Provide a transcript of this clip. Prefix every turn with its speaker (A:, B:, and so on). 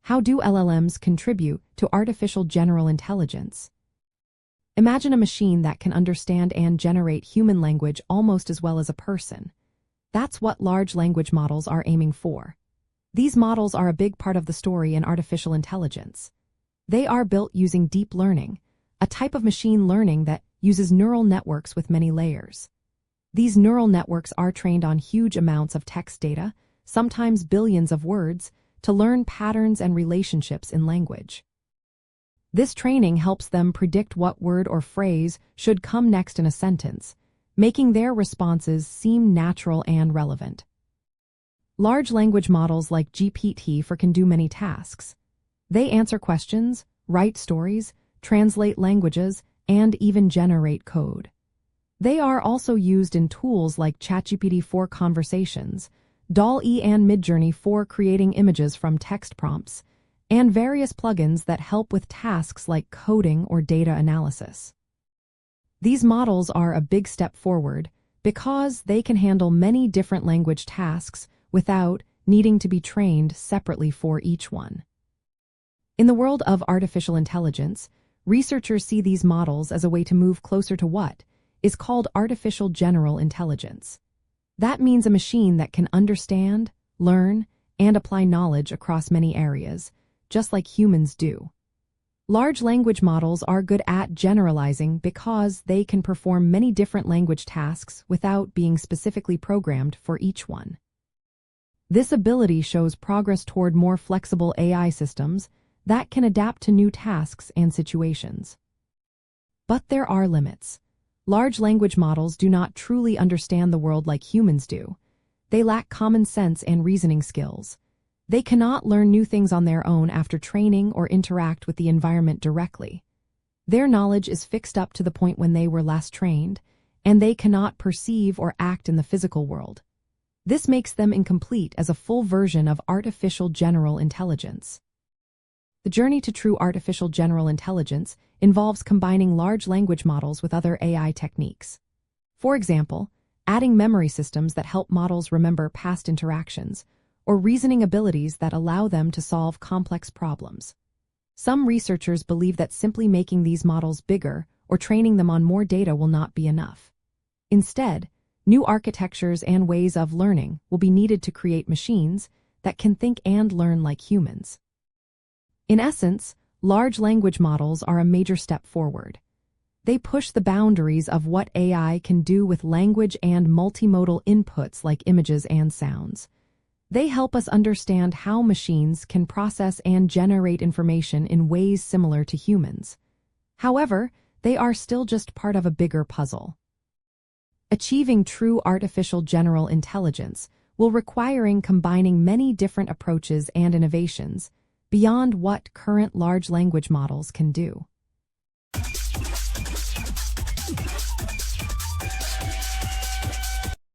A: How do LLMs contribute to artificial general intelligence? Imagine a machine that can understand and generate human language almost as well as a person. That's what large language models are aiming for. These models are a big part of the story in artificial intelligence. They are built using deep learning, a type of machine learning that uses neural networks with many layers. These neural networks are trained on huge amounts of text data, sometimes billions of words, to learn patterns and relationships in language. This training helps them predict what word or phrase should come next in a sentence, making their responses seem natural and relevant. Large language models like GPT-4 can do many tasks. They answer questions, write stories, translate languages, and even generate code. They are also used in tools like ChatGPT for conversations, DALL and Midjourney for creating images from text prompts, and various plugins that help with tasks like coding or data analysis. These models are a big step forward because they can handle many different language tasks without needing to be trained separately for each one. In the world of artificial intelligence, researchers see these models as a way to move closer to what is called artificial general intelligence. That means a machine that can understand, learn, and apply knowledge across many areas, just like humans do. Large language models are good at generalizing because they can perform many different language tasks without being specifically programmed for each one. This ability shows progress toward more flexible AI systems that can adapt to new tasks and situations. But there are limits. Large language models do not truly understand the world like humans do. They lack common sense and reasoning skills. They cannot learn new things on their own after training or interact with the environment directly. Their knowledge is fixed up to the point when they were last trained, and they cannot perceive or act in the physical world. This makes them incomplete as a full version of artificial general intelligence. The journey to true artificial general intelligence involves combining large language models with other AI techniques. For example, adding memory systems that help models remember past interactions, or reasoning abilities that allow them to solve complex problems. Some researchers believe that simply making these models bigger or training them on more data will not be enough. Instead, new architectures and ways of learning will be needed to create machines that can think and learn like humans. In essence, large language models are a major step forward. They push the boundaries of what AI can do with language and multimodal inputs like images and sounds. They help us understand how machines can process and generate information in ways similar to humans. However, they are still just part of a bigger puzzle. Achieving true artificial general intelligence will require combining many different approaches and innovations beyond what current large language models can do.